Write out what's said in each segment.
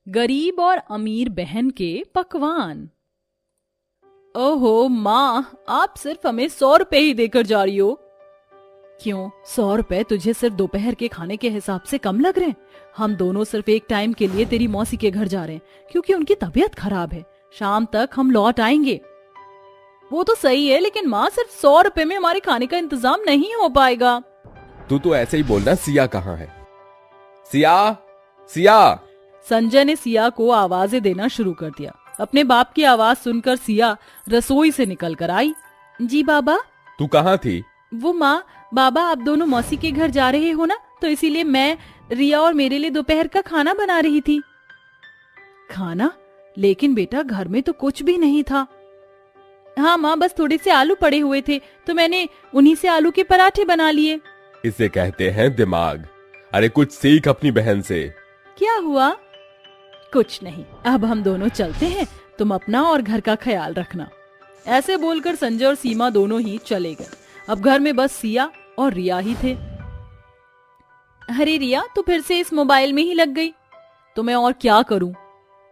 गरीब और अमीर बहन के पकवान। ओहो माँ, आप सिर्फ हमें 100 रुपए ही देकर जा रही हो। क्यों, 100 रुपए तुझे सिर्फ दोपहर के खाने के हिसाब से कम लग रहे हैं? हम दोनों सिर्फ एक टाइम के लिए तेरी मौसी के घर जा रहे हैं क्योंकि उनकी तबीयत खराब है। शाम तक हम लौट आएंगे। वो तो सही है, लेकिन माँ सिर्फ 100 रुपए में हमारे खाने का इंतजाम नहीं हो पाएगा। तू तो ऐसे ही बोलना। सिया कहाँ है? सिया, सिया। संजय ने सिया को आवाजें देना शुरू कर दिया। अपने बाप की आवाज सुनकर सिया रसोई से निकल कर आई। जी बाबा। तू कहाँ थी? वो माँ, बाबा आप दोनों मौसी के घर जा रहे हो ना, तो इसीलिए मैं रिया और मेरे लिए दोपहर का खाना बना रही थी। खाना? लेकिन बेटा घर में तो कुछ भी नहीं था। हाँ माँ, बस थोड़े से आलू पड़े हुए थे तो मैंने उन्हीं से आलू के पराठे बना लिए। इसे कहते हैं दिमाग। अरे कुछ सीख अपनी बहन से। क्या हुआ? कुछ नहीं, अब हम दोनों चलते हैं, तुम अपना और घर का ख्याल रखना। ऐसे बोलकर संजय और सीमा दोनों ही चले गए। अब घर में बस सिया और रिया ही थे। अरे रिया, तू फिर से इस मोबाइल में ही लग गई। तो मैं और क्या करूं?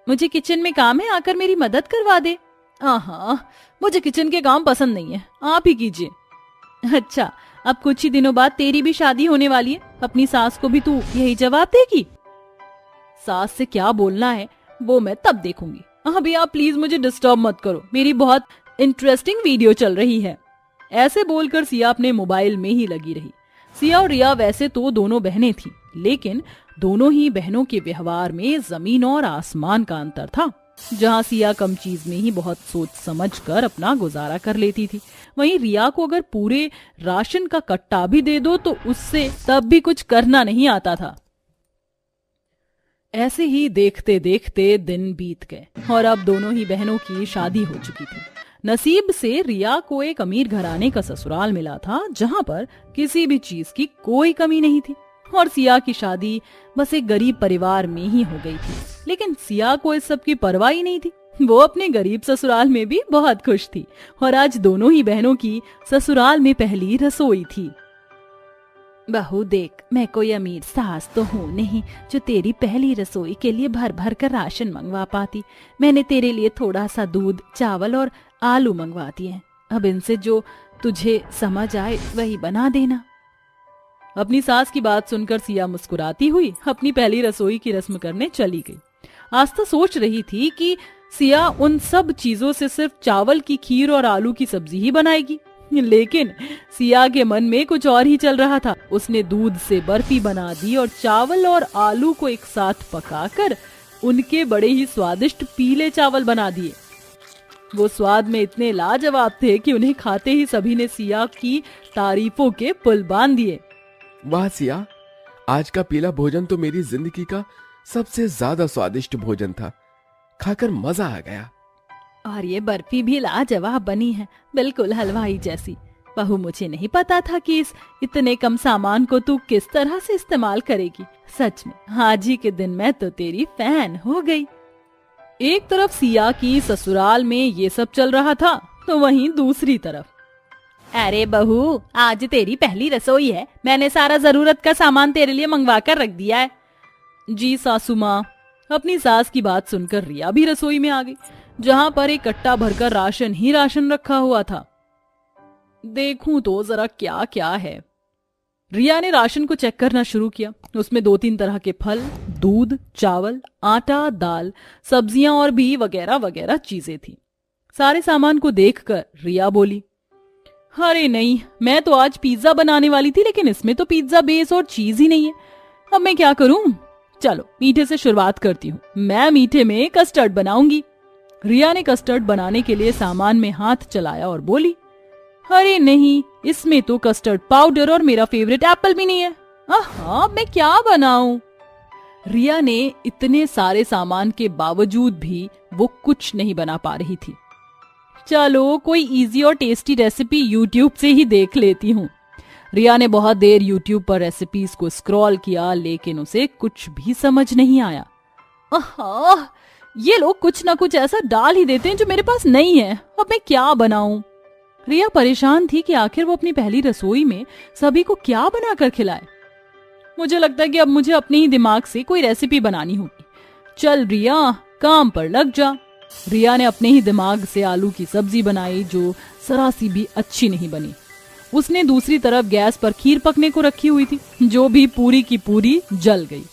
मुझे किचन में काम है, आकर मेरी मदद करवा दे। हाँ, मुझे किचन के काम पसंद नहीं है, आप ही कीजिए। अच्छा, अब कुछ ही दिनों बाद तेरी भी शादी होने वाली है, अपनी सास को भी तू यही जवाब देगी? सास से क्या बोलना है वो मैं तब देखूंगी। अभी आप प्लीज मुझे डिस्टर्ब मत करो, मेरी बहुत इंटरेस्टिंग वीडियो चल रही है। ऐसे बोलकर सिया अपने मोबाइल में ही लगी रही। सिया और रिया वैसे तो दोनों बहनें थीं, लेकिन दोनों ही बहनों के व्यवहार में जमीन और आसमान का अंतर था। जहाँ सिया कम चीज में ही बहुत सोच समझ कर अपना गुजारा कर लेती थी, वहीं रिया को अगर पूरे राशन का कट्टा भी दे दो तो उससे तब भी कुछ करना नहीं आता था। ऐसे ही देखते देखते दिन बीत गए और अब दोनों ही बहनों की शादी हो चुकी थी। नसीब से रिया को एक अमीर घराने का ससुराल मिला था, जहाँ पर किसी भी चीज की कोई कमी नहीं थी। और सिया की शादी बस एक गरीब परिवार में ही हो गई थी, लेकिन सिया को इस सब की परवाह ही नहीं थी। वो अपने गरीब ससुराल में भी बहुत खुश थी और आज दोनों ही बहनों की ससुराल में पहली रसोई थी। बहू देख, मैं कोई अमीर सास तो हूँ नहीं जो तेरी पहली रसोई के लिए भर भर कर राशन मंगवा पाती। मैंने तेरे लिए थोड़ा सा दूध, चावल और आलू मंगवा दिए। अब इनसे जो तुझे समझ आए वही बना देना। अपनी सास की बात सुनकर सिया मुस्कुराती हुई अपनी पहली रसोई की रस्म करने चली गई। आस्था सोच रही थी कि सिया उन सब चीजों से सिर्फ चावल की खीर और आलू की सब्जी ही बनाएगी, लेकिन सिया के मन में कुछ और ही चल रहा था। उसने दूध से बर्फी बना दी और चावल और आलू को एक साथ पकाकर उनके बड़े ही स्वादिष्ट पीले चावल बना दिए। वो स्वाद में इतने लाजवाब थे कि उन्हें खाते ही सभी ने सिया की तारीफों के पुल बांध दिए। वाह सिया, आज का पीला भोजन तो मेरी जिंदगी का सबसे ज्यादा स्वादिष्ट भोजन था। खाकर मजा आ गया। और ये बर्फी भी लाजवाब बनी है, बिल्कुल हलवाई जैसी। बहू, मुझे नहीं पता था कि इस इतने कम सामान को तू किस तरह से इस्तेमाल करेगी। सच में आज ही के दिन मैं तो तेरी फैन हो गई। एक तरफ सिया की ससुराल में ये सब चल रहा था, तो वहीं दूसरी तरफ, अरे बहू, आज तेरी पहली रसोई है, मैंने सारा जरूरत का सामान तेरे लिए मंगवा कर रख दिया है। जी सासू माँ। अपनी सास की बात सुनकर रिया भी रसोई में आ गई, जहाँ पर एक कट्टा भरकर राशन ही राशन रखा हुआ था। देखूं तो जरा क्या क्या है। रिया ने राशन को चेक करना शुरू किया। उसमें 2-3 तरह के फल, दूध, चावल, आटा, दाल, सब्जियां और भी वगैरह वगैरह चीजें थी। सारे सामान को देखकर रिया बोली, अरे नहीं, मैं तो आज पिज्जा बनाने वाली थी, लेकिन इसमें तो पिज्जा बेस और चीज ही नहीं है। अब मैं क्या करूं? चलो मीठे से शुरुआत करती हूँ। मैं मीठे में कस्टर्ड बनाऊंगी। रिया ने कस्टर्ड बनाने के लिए सामान में हाथ चलाया और बोली, अरे नहीं, इसमें तो कस्टर्ड पाउडर और मेरा फेवरेट एप्पल भी नहीं है। हाँ, मैं क्या बनाऊं? रिया ने इतने सारे सामान के बावजूद भी वो कुछ नहीं बना पा रही थी। चलो कोई इजी और टेस्टी रेसिपी यूट्यूब से ही देख लेती हूँ। रिया ने बहुत देर यूट्यूब पर रेसिपीज को स्क्रॉल किया, लेकिन उसे कुछ भी समझ नहीं आया। ये लोग कुछ ना कुछ ऐसा डाल ही देते हैं जो मेरे पास नहीं है। अब मैं क्या बनाऊं? रिया परेशान थी कि आखिर वो अपनी पहली रसोई में सभी को क्या बनाकर खिलाए। मुझे लगता है कि अब मुझे अपने ही दिमाग से कोई रेसिपी बनानी होगी। चल रिया, काम पर लग जा। रिया ने अपने ही दिमाग से आलू की सब्जी बनाई जो सरासी भी अच्छी नहीं बनी। उसने दूसरी तरफ गैस पर खीर पकने को रखी हुई थी जो भी पूरी की पूरी जल गई।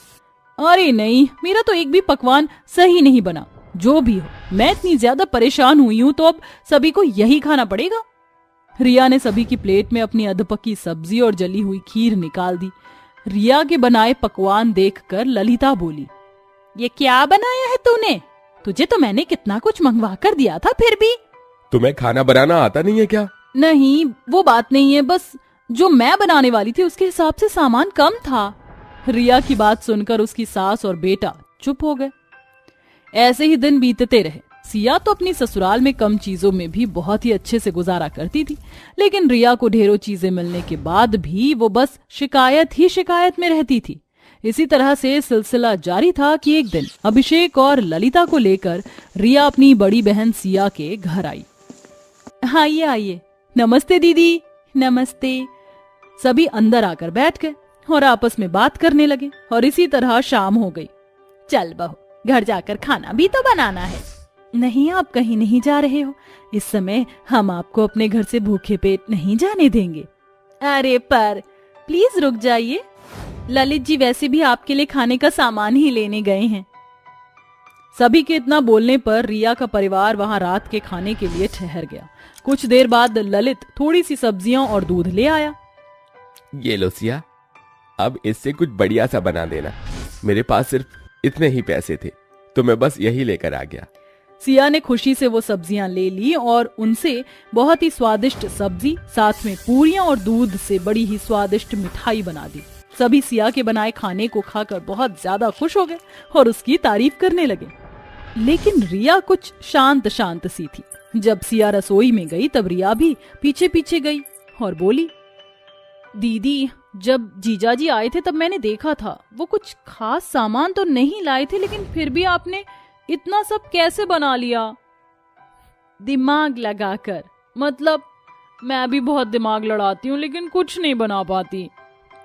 अरे नहीं, मेरा तो एक भी पकवान सही नहीं बना। जो भी हो, मैं इतनी ज्यादा परेशान हुई हूँ तो अब सभी को यही खाना पड़ेगा। रिया ने सभी की प्लेट में अपनी अधपकी सब्जी और जली हुई खीर निकाल दी। रिया के बनाए पकवान देखकर ललिता बोली, ये क्या बनाया है तूने? तुझे तो मैंने कितना कुछ मंगवा कर दिया था, फिर भी। तुम्हें खाना बनाना आता नहीं है क्या? नहीं, वो बात नहीं है, बस जो मैं बनाने वाली थी उसके हिसाब से सामान कम था। रिया की बात सुनकर उसकी सास और बेटा चुप हो गए। ऐसे ही दिन बीतते रहे। सिया तो अपनी ससुराल में कम चीजों में भी बहुत ही अच्छे से गुजारा करती थी, लेकिन रिया को ढेरों चीजें मिलने के बाद भी वो बस शिकायत ही शिकायत में रहती थी। इसी तरह से सिलसिला जारी था कि एक दिन अभिषेक और ललिता को लेकर रिया अपनी बड़ी बहन सिया के घर आई। आइए आइए। नमस्ते दीदी। नमस्ते। सभी अंदर आकर बैठ गए और आपस में बात करने लगे और इसी तरह शाम हो गई। चल बहू, घर जाकर खाना भी तो बनाना है। नहीं, आप कहीं नहीं जा रहे हो। इस समय हम आपको अपने घर से भूखे पेट नहीं जाने देंगे। अरे पर प्लीज रुक जाइए। ललित जी वैसे भी आपके लिए खाने का सामान ही लेने गए हैं। सभी के इतना बोलने पर रिया का परिवार वहां रात के खाने के लिए ठहर गया। कुछ देर बाद ललित थोड़ी सी सब्जियां और दूध ले आया। ये लो सिया, अब इससे कुछ बढ़िया सा बना देना। मेरे पास सिर्फ इतने ही पैसे थे तो मैं बस यही लेकर आ गया। सिया ने खुशी से वो सब्जियां ले ली और उनसे बहुत ही स्वादिष्ट सब्जी, साथ में पूरियां और दूध से बड़ी ही स्वादिष्ट मिठाई बना दी। सभी सिया के बनाए खाने को खाकर बहुत ज्यादा खुश हो गए और उसकी तारीफ करने लगे। लेकिन रिया कुछ शांत शांत सी थी। जब सिया रसोई में गई तब रिया भी पीछे पीछे गई और बोली, दीदी जब जीजाजी आए थे तब मैंने देखा था वो कुछ खास सामान तो नहीं लाए थे, लेकिन फिर भी आपने इतना सब कैसे बना लिया? दिमाग लगाकर। मतलब मैं भी बहुत दिमाग लड़ाती हूँ लेकिन कुछ नहीं बना पाती।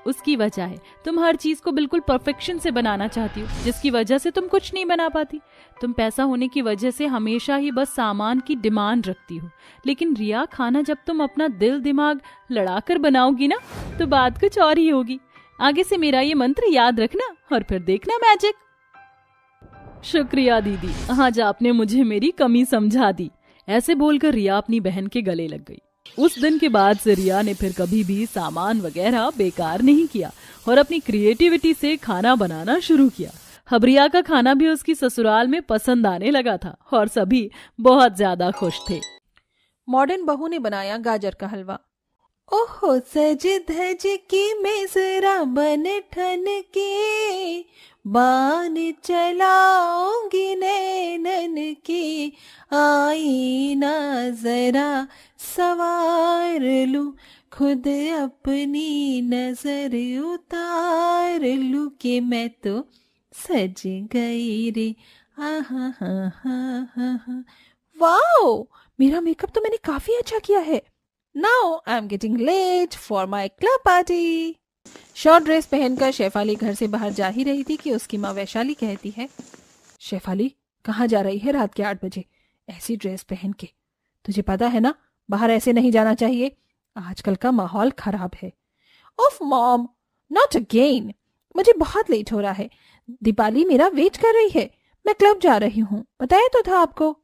उसकी वजह है तुम हर चीज को बिल्कुल परफेक्शन से बनाना चाहती हो, जिसकी वजह से तुम कुछ नहीं बना पाती। तुम पैसा होने की वजह से हमेशा ही बस सामान की डिमांड रखती हो। लेकिन रिया, खाना जब तुम अपना दिल दिमाग लड़ाकर बनाओगी ना तो बात कुछ और ही होगी। आगे से मेरा ये मंत्र याद रखना और फिर देखना मैजिक। शुक्रिया दीदी, आज आपने मुझे मेरी कमी समझा दी। ऐसे बोलकर रिया अपनी बहन के गले लग गई। उस दिन के बाद से रिया ने फिर कभी भी सामान वगैरह बेकार नहीं किया और अपनी क्रिएटिविटी से खाना बनाना शुरू किया। अब रिया का खाना भी उसकी ससुराल में पसंद आने लगा था और सभी बहुत ज्यादा खुश थे। मॉडर्न बहू ने बनाया गाजर का हलवा। ओहो सज धज के मेजरा बन ठन के, बान चलाऊंगी नैनन के, आई ना जरा सवार लूं, खुद अपनी नजर उतार लूं कि मैं तो सज गई रे। आहा हा हा हा। वाओ, मेरा मेकअप तो मैंने काफी अच्छा किया है। Now I am getting late for my club party. Short dress पहनकर शेफाली घर से बाहर जा ही रही थी कि उसकी माँ वैशाली कहती है, शेफाली कहाँ जा रही है रात के 8 बजे ऐसी ड्रेस पहन के? तुझे पता है ना बाहर ऐसे नहीं जाना चाहिए, आजकल का माहौल खराब है। ओफ मॉम, नॉट अगेन, मुझे बहुत लेट हो रहा है। दीपाली मेरा वेट कर रही है, मैं क्लब जा रही हूँ, बताया तो था आपको।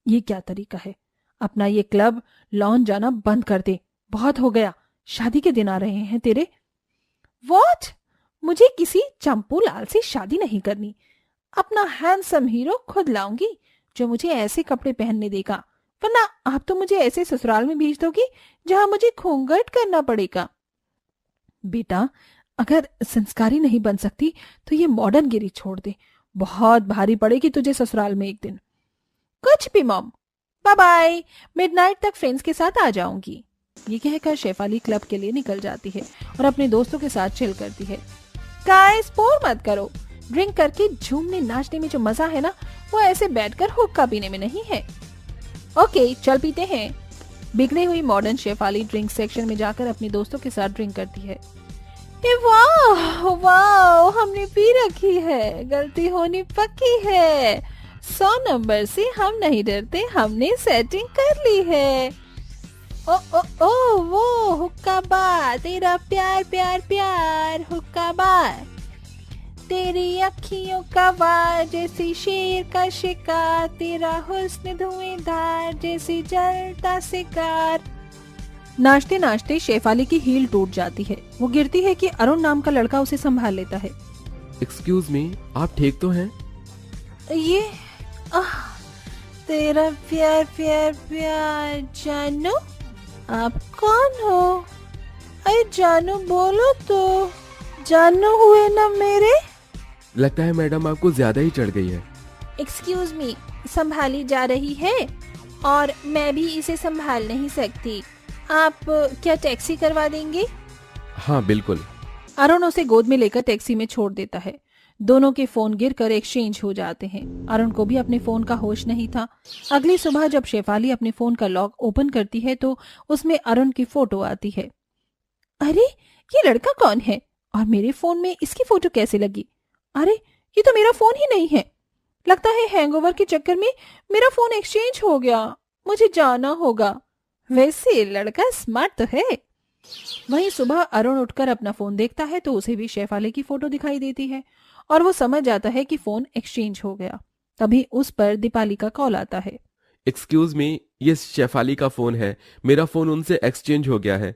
ये क्या तरीका है? अपना ये क्लब लॉन जाना बंद कर दे, बहुत हो गया, शादी के दिन आ रहे हैं तेरे। व्हाट? मुझे किसी चंपू लाल से शादी नहीं करनी। अपना हैंडसम हीरो खुद लाऊंगी जो मुझे ऐसे कपड़े पहनने देगा, वरना आप तो मुझे ऐसे ससुराल में भेज दोगी जहां मुझे घूंघट करना पड़ेगा। बेटा, अगर संस्कारी नहीं बन सकती तो ये मॉडर्न गिरी छोड़ दे, बहुत भारी पड़ेगी तुझे ससुराल में एक दिन। कुछ भी मॉम, बाय बाय, मिडनाइट तक फ्रेंड्स के साथ आ जाऊंगी। ये कहकर शेफाली क्लब के लिए निकल जाती है और अपने दोस्तों के साथ चिल करती है। गाइस, बोर मत करो, ड्रिंक करके झूमने नाचने में जो मजा है ना वो ऐसे बैठकर हुक्का पीने में नहीं है। ओके, चल पीते हैं। बिगड़ी हुई मॉडर्न शेफाली ड्रिंक सेक्शन में जाकर अपने दोस्तों के साथ ड्रिंक करती है। ये वाह वाह, हमने पी रखी है, गलती होनी पक्की है। 100 नंबर से हम नहीं डरते, हमने सेटिंग कर ली है। ओ ओ ओ वो हुक्का बार, तेरा प्यार प्यार प्यार, हुक्का बार। तेरी अखियों का वार जैसी शेर का शिकार, तेरा हुस्न धुएंधार जैसी जलता शिकार। नाचते नाचते शेफाली की हील टूट जाती है। वो गिरती है कि अरुण नाम का लड़का उसे संभाल लेता है। एक्सक्यूज मी, आप ठीक तो हैं? ये तेरा प्यार प्यार प्यार। जानू, आप कौन हो? अरे जानू बोलो तो। जानू हुए ना मेरे? लगता है मैडम आपको ज्यादा ही चढ़ गई है। एक्सक्यूज मी, संभाली जा रही है और मैं भी इसे संभाल नहीं सकती। आप क्या टैक्सी करवा देंगे? हाँ बिल्कुल। अरुण उसे गोद में लेकर टैक्सी में छोड़ देता है। दोनों के फोन गिरकर एक्सचेंज हो जाते हैं। अरुण को भी अपने फोन का होश नहीं था। अगली सुबह जब शेफाली अपने फोन का लॉक ओपन करती है तो उसमें अरुण की फोटो आती है। अरे ये लड़का कौन है और मेरे फोन में इसकी फोटो कैसे लगी? अरे ये तो मेरा फोन ही नहीं है। लगता है हैंगओवर के चक्कर में मेरा फोन एक्सचेंज हो गया। मुझे जाना होगा। वैसे लड़का स्मार्ट तो है। वहीं सुबह अरुण उठकर अपना फोन देखता है तो उसे भी शेफाली की फोटो दिखाई देती है और वो समझ जाता है कि फोन एक्सचेंज हो गया। तभी उस पर दीपाली का कॉल आता है। एक्सक्यूज मी, ये शेफाली का फोन है। मेरा फोन उनसे एक्सचेंज हो गया है।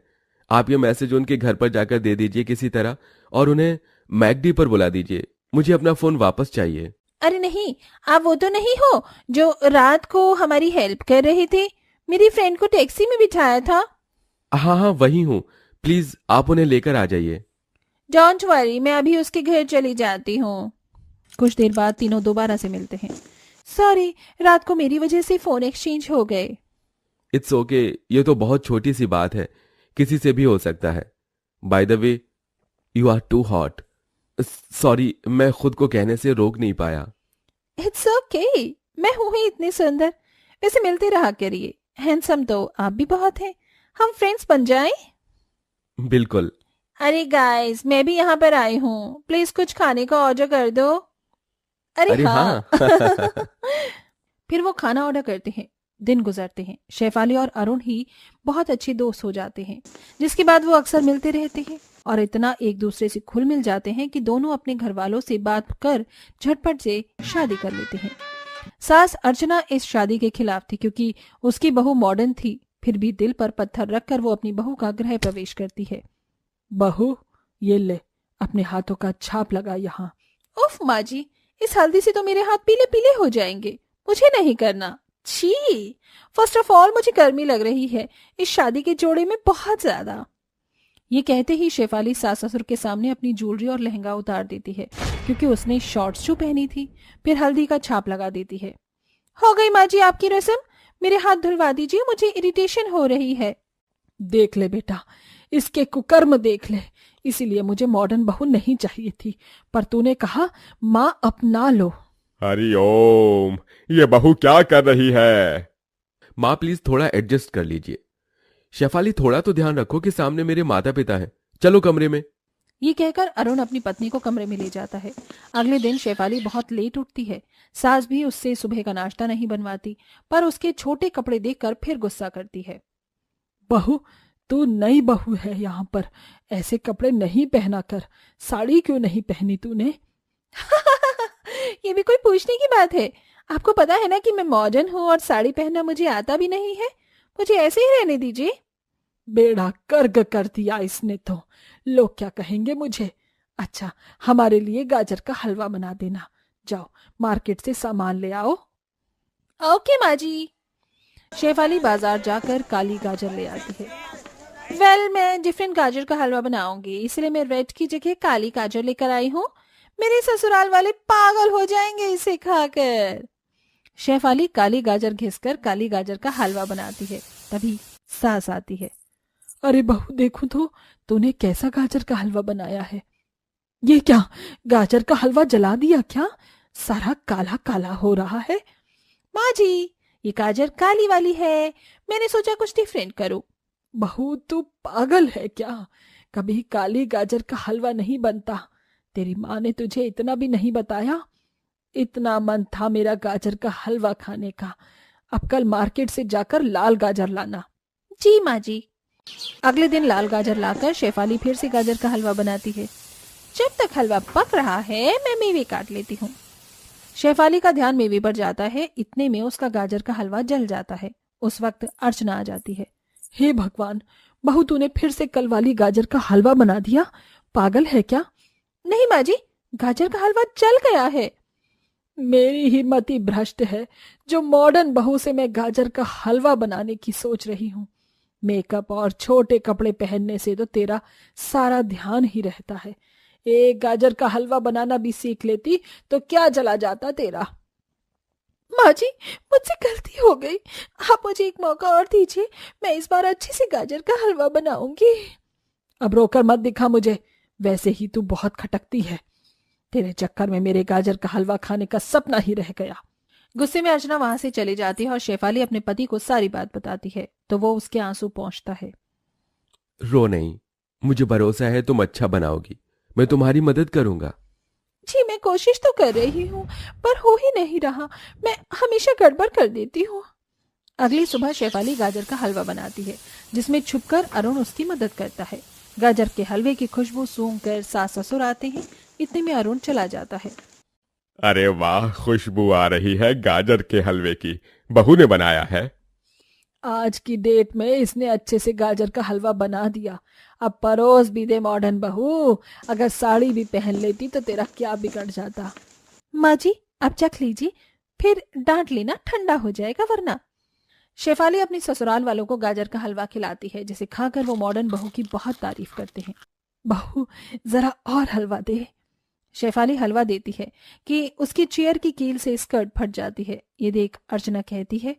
आप ये मैसेज उनके घर पर जाकर दे दीजिए किसी तरह और उन्हें मैकडी पर बुला दीजिए। मुझे अपना फोन वापस चाहिए। अरे नहीं, आप वो तो नहीं हो जो रात को हमारी हेल्प कर रहे थे? मेरी फ्रेंड को टैक्सी में बिठाया था। हाँ हाँ वही हूँ। प्लीज आप उन्हें लेकर आ जाइए। डोंट वरी, मैं अभी उसके घर चली जाती हूँ। कुछ देर बाद तीनों दोबारा से मिलते हैं। सॉरी, रात को मेरी वजह से फोन एक्सचेंज हो गए। इट्स ओके, ये तो बहुत छोटी सी बात है, किसी से भी हो सकता है। By the way, you are too hot. Sorry, मैं खुद को कहने से रोक नहीं पाया। इट्स ओके, मैं हूँ ही इतनी सुंदर। वैसे मिलते रहा करिए। हैंडसम तो आप भी बहुत हैं। हम फ्रेंड्स बन जाएं? बिल्कुल। अरे गाइस, मैं भी यहाँ पर आई हूँ। प्लीज कुछ खाने का ऑर्डर कर दो। अरे हाँ। फिर वो खाना ऑर्डर करते हैं। दिन गुजरते हैं। शेफाली और अरुण ही बहुत अच्छे दोस्त हो जाते हैं, जिसके बाद वो अक्सर मिलते रहते हैं और इतना एक दूसरे से खुल मिल जाते हैं कि दोनों अपने घर वालों से बात कर झटपट से शादी कर लेते हैं। सास अर्चना इस शादी के खिलाफ थी क्योंकि उसकी बहू मॉडर्न थी। फिर भी दिल पर पत्थर रखकर वो अपनी बहू का गृह प्रवेश करती है। बहू, ये ले, अपने हाथों का छाप लगा यहाँ। उफ माँ जी, इस हल्दी से तो मेरे हाथ पीले पीले हो जाएंगे। मुझे नहीं करना। छी, फर्स्ट ऑफ ऑल मुझे गर्मी लग रही है इस शादी के जोड़े में बहुत ज्यादा। ये कहते ही शेफाली सास ससुर के सामने अपनी ज्वेलरी और लहंगा उतार देती है क्योंकि उसने शॉर्ट्स जो पहनी थी। फिर हल्दी का छाप लगा देती है। हो गई माँ जी आपकी रस्म, मेरे हाथ धुलवा दीजिए, मुझे इरिटेशन हो रही है। देख ले बेटा, इसके कुकर्म देख ले। इसीलिए मुझे मॉडर्न बहू नहीं चाहिए थी, पर तूने कहा माँ अपना लो। हरि ओम, ये बहू क्या कर रही है? माँ प्लीज थोड़ा एडजस्ट कर लीजिए। शेफाली, थोड़ा तो ध्यान रखो कि सामने मेरे माता पिता हैं। चलो कमरे में। ये कहकर अरुण अपनी पत्नी को कमरे में ले जाता है। अगले दिन शेफाली बहुत लेट उठती है। सास भी उससे सुबह का नाश्ता नहीं बनवाती, पर उसके छोटे कपड़े देखकर फिर गुस्सा करती है। बहू, तू नई बहू है यहाँ पर, ऐसे कपड़े नहीं पहना कर। साड़ी क्यों नहीं पहनी तूने? ये भी कोई पूछने की बात है? आपको पता है ना कि मैं मॉडर्न हूँ और साड़ी पहनना मुझे आता भी नहीं है। मुझे ऐसे ही रहने दीजिए। बेड़ा कर्क कर दिया इसने तो। लोग क्या कहेंगे मुझे? अच्छा, हमारे लिए गाजर का हलवा बना देना। जाओ मार्केट से सामान ले आओ। ओके माँ जी। शेफाली बाजार जाकर काली गाजर ले आती है। मैं डिफरेंट गाजर का हलवा बनाऊंगी, इसलिए मैं रेड की जगह काली गाजर लेकर आई हूँ। मेरे ससुराल वाले पागल हो जाएंगे इसे खाकर। शेफाली काली गाजर घिसकर काली गाजर का हलवा बनाती है। तभी सास आती है। अरे बहू, देखो तो तूने कैसा गाजर का हलवा बनाया है। ये क्या, गाजर का हलवा जला दिया क्या? सारा काला काला हो रहा है। माँ जी, ये गाजर काली वाली है, मैंने सोचा कुछ डिफरेंट करूं। बहू, तू पागल है क्या? कभी काली गाजर का हलवा नहीं बनता। तेरी माँ ने तुझे इतना भी नहीं बताया? इतना मन था मेरा गाजर का हलवा खाने का। अब कल मार्केट से जाकर लाल गाजर लाना। जी माँ जी। अगले दिन लाल गाजर लाकर शेफाली फिर से गाजर का हलवा बनाती है। जब तक हलवा पक रहा है मैं मेवे काट लेती हूँ। शेफाली का ध्यान मेवे पर जाता है, इतने में उसका गाजर का हलवा जल जाता है। उस वक्त अर्चना आ जाती है। हे भगवान, बहू तूने फिर से कल वाली गाजर का हलवा बना दिया। पागल है क्या? नहीं माँ जी, गाजर का हलवा जल गया है। मेरी ही मति भ्रष्ट है जो मॉडर्न बहू से मैं गाजर का हलवा बनाने की सोच रही हूँ। मेकअप और छोटे कपड़े पहनने से तो तेरा सारा ध्यान ही रहता है। एक गाजर का हलवा बनाना भी सीख लेती तो क्या चला जाता तेरा। माँ जी, मुझसे गलती हो गई। आप मुझे एक मौका और दीजिए, मैं इस बार अच्छे से गाजर का हलवा बनाऊंगी। अब रोकर मत दिखा मुझे, वैसे ही तू बहुत खटकती है। तेरे चक्कर में मेरे गाजर का हलवा खाने का सपना ही रह गया। गुस्से में अर्चना वहां से चली जाती है और शेफाली अपने पति को सारी बात बताती है तो वो उसके आंसू पोंछता है। रो नहीं, मुझे भरोसा है तुम अच्छा बनाओगी। मैं तुम्हारी मदद करूंगा। जी मैं कोशिश तो कर रही हूँ पर हो ही नहीं रहा। मैं हमेशा गड़बड़ कर देती हूँ। अगली सुबह शेफाली गाजर का हलवा बनाती है जिसमें छुपकर अरुण उसकी मदद करता है। गाजर के हलवे की खुशबू सूंघकर सास ससुर आते हैं। इतने में अरुण चला जाता है। अरे वाह, खुशबू आ रही है गाजर के हलवे की। बहू ने बनाया है? आज की डेट में इसने अच्छे से गाजर का हलवा बना दिया। अब परोस भी दे मॉडर्न बहू। अगर साड़ी भी पहन लेती तो तेरा क्या बिगड़ जाता। माँ जी अब चख लीजिए, फिर डांट लेना, ठंडा हो जाएगा वरना। शेफाली अपनी ससुराल वालों को गाजर का हलवा खिलाती है जिसे खाकर वो मॉडर्न बहू की बहुत तारीफ करते हैं। बहू जरा और हलवा दे। शेफाली हलवा देती है कि उसकी चेयर की कील से स्कर्ट फट जाती है। ये देख अर्चना कहती है,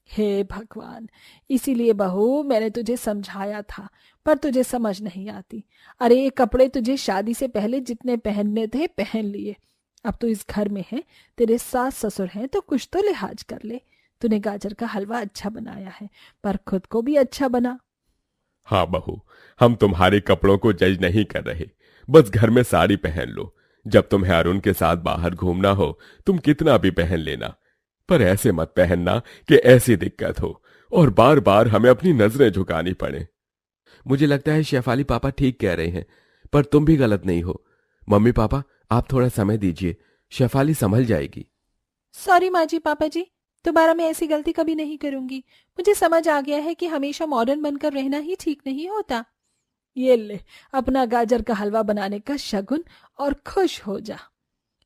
हे भगवान, इसीलिए बहू मैंने तुझे समझाया था पर तुझे समझ नहीं आती। अरे ये कपड़े तुझे शादी से पहले जितने पहनने थे पहन लिए। अब तू इस घर में है, तेरे सास ससुर हैं तो कुछ तो लिहाज कर ले। तूने गाजर का हलवा अच्छा बनाया है पर खुद को भी अच्छा बना। हाँ बहू, हम तुम्हारे कपड़ों को जज नहीं कर रहे, बस घर में साड़ी पहन लो। जब तुम्हें अरुण के साथ बाहर घूमना हो तुम कितना भी पहन लेना, पर ऐसे मत पहनना कि ऐसी दिक्कत हो और बार बार हमें अपनी नजरें झुकानी पड़े। मुझे लगता है शेफाली पापा ठीक कह रहे हैं, पर तुम भी गलत नहीं हो। मम्मी पापा आप थोड़ा समय दीजिए, शेफाली संभल जाएगी। सॉरी माँ जी, पापा जी, दोबारा मैं ऐसी गलती कभी नहीं करूंगी। मुझे समझ आ गया है कि हमेशा मॉडर्न बनकर रहना ही ठीक नहीं होता। ये ले अपना गाजर का हलवा बनाने का शगुन और खुश हो जा।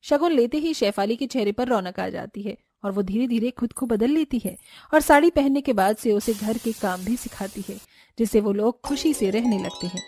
शगुन लेते ही शेफाली के चेहरे पर रौनक आ जाती है और वो धीरे धीरे खुद को बदल लेती है और साड़ी पहनने के बाद से उसे घर के काम भी सिखाती है जिससे वो लोग खुशी से रहने लगते हैं।